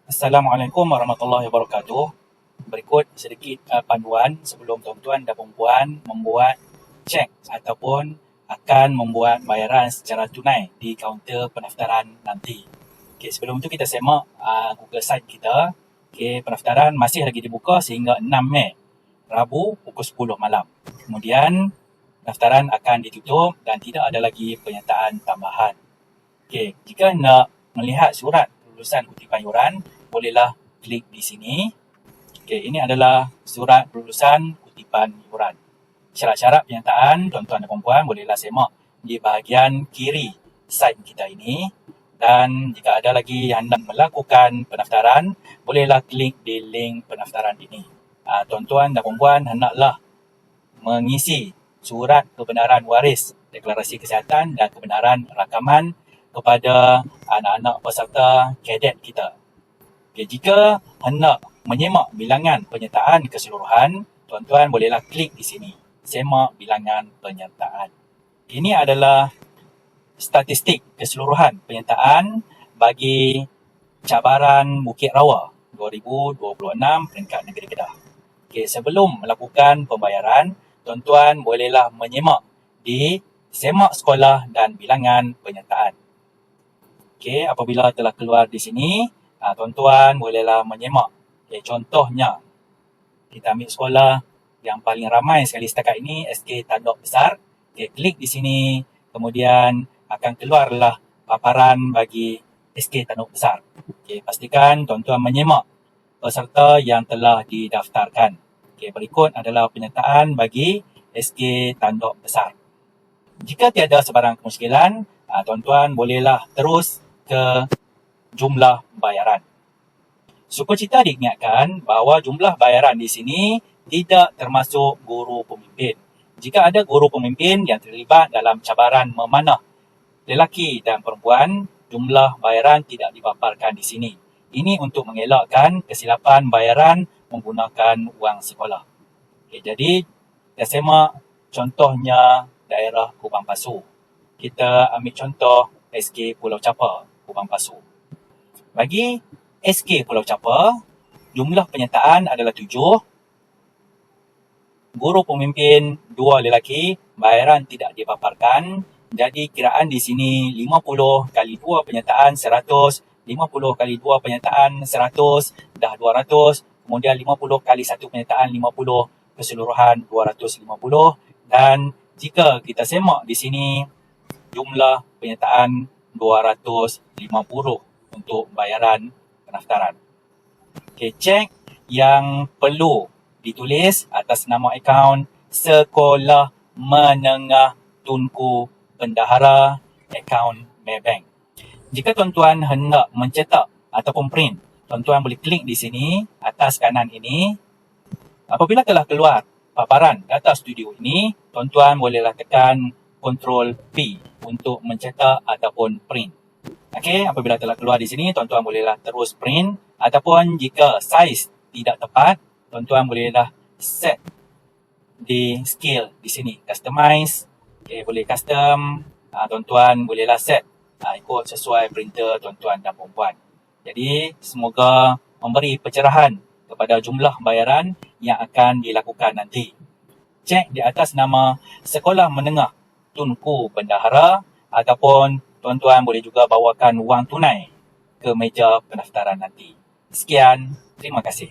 Assalamualaikum warahmatullahi wabarakatuh. Berikut sedikit panduan sebelum tuan-tuan dan puan membuat cek ataupun akan membuat bayaran secara tunai di kaunter pendaftaran nanti. Okay, sebelum itu kita semak Google Site kita. Okay, pendaftaran masih lagi dibuka sehingga 6 Mei, Rabu pukul 10 malam. Kemudian pendaftaran akan ditutup dan tidak ada lagi penyertaan tambahan. Okay, jika nak melihat surat kelulusan kutipan yuran, bolehlah klik di sini. Okay, ini adalah surat kelulusan kutipan yuran. Syarat-syarat penyertaan, tuan-tuan dan puan bolehlah semak di bahagian kiri site kita ini. Dan jika ada lagi yang hendak melakukan pendaftaran, bolehlah klik di link pendaftaran ini. Tuan-tuan dan puan hendaklah mengisi surat kebenaran waris, deklarasi kesihatan dan kebenaran rakaman kepada anak-anak peserta kadet kita. Okay, jika hendak menyemak bilangan penyertaan keseluruhan, tuan-tuan bolehlah klik di sini, semak bilangan penyertaan. Ini adalah statistik keseluruhan penyertaan bagi cabaran Bukit Rawa 2026 peringkat negeri Kedah. Okay, sebelum melakukan pembayaran, tuan-tuan bolehlah menyemak di semak sekolah dan bilangan penyertaan. Okay, apabila telah keluar di sini, tuan-tuan bolehlah menyemak. Okay, contohnya, kita ambil sekolah yang paling ramai sekali setakat ini, SK Tanduk Besar. Okay, klik di sini, kemudian akan keluarlah paparan bagi SK Tanduk Besar. Okay, pastikan tuan-tuan menyemak peserta yang telah didaftarkan. Okay, berikut adalah penyertaan bagi SK Tanduk Besar. Jika tiada sebarang kemusykilan, tuan-tuan bolehlah terus ke jumlah bayaran. Sukacita diingatkan bahawa jumlah bayaran di sini tidak termasuk guru pemimpin. Jika ada guru pemimpin yang terlibat dalam cabaran memanah lelaki dan perempuan, jumlah bayaran tidak dipaparkan di sini. Ini untuk mengelakkan kesilapan bayaran menggunakan wang sekolah. Okay, jadi, kita semak contohnya daerah Kubang Pasu. Kita ambil contoh SK Pulau Capa, Kubang Pasu. Bagi SK Pulau Capa, jumlah penyertaan adalah 7. Guru pemimpin 2 lelaki, bayaran tidak dipaparkan. Jadi kiraan di sini 50 kali 2 penyertaan 100, 50 kali 2 penyertaan 100, dah 200. Kemudian 50 kali 1 penyertaan 50, keseluruhan 250. Dan jika kita semak di sini, jumlah penyertaan 250 untuk bayaran pendaftaran. Okay, cek yang perlu ditulis atas nama akaun Sekolah Menengah Tunku Bendahara, akaun Maybank. Jika tuan-tuan hendak mencetak ataupun print, tuan-tuan boleh klik di sini, atas kanan ini. Apabila telah keluar paparan data studio ini, tuan-tuan bolehlah tekan Ctrl P untuk mencetak ataupun print. Okey, apabila telah keluar di sini, tuan-tuan bolehlah terus print, ataupun jika saiz tidak tepat, tuan-tuan bolehlah set di scale di sini, customize. Okey, boleh custom, tuan-tuan bolehlah set ikut sesuai printer tuan-tuan dan puan. Jadi, semoga memberi pencerahan kepada jumlah bayaran yang akan dilakukan nanti. Cek di atas nama Sekolah Menengah Tunku Bendahara, ataupun tuan-tuan boleh juga bawakan wang tunai ke meja pendaftaran nanti. Sekian, terima kasih.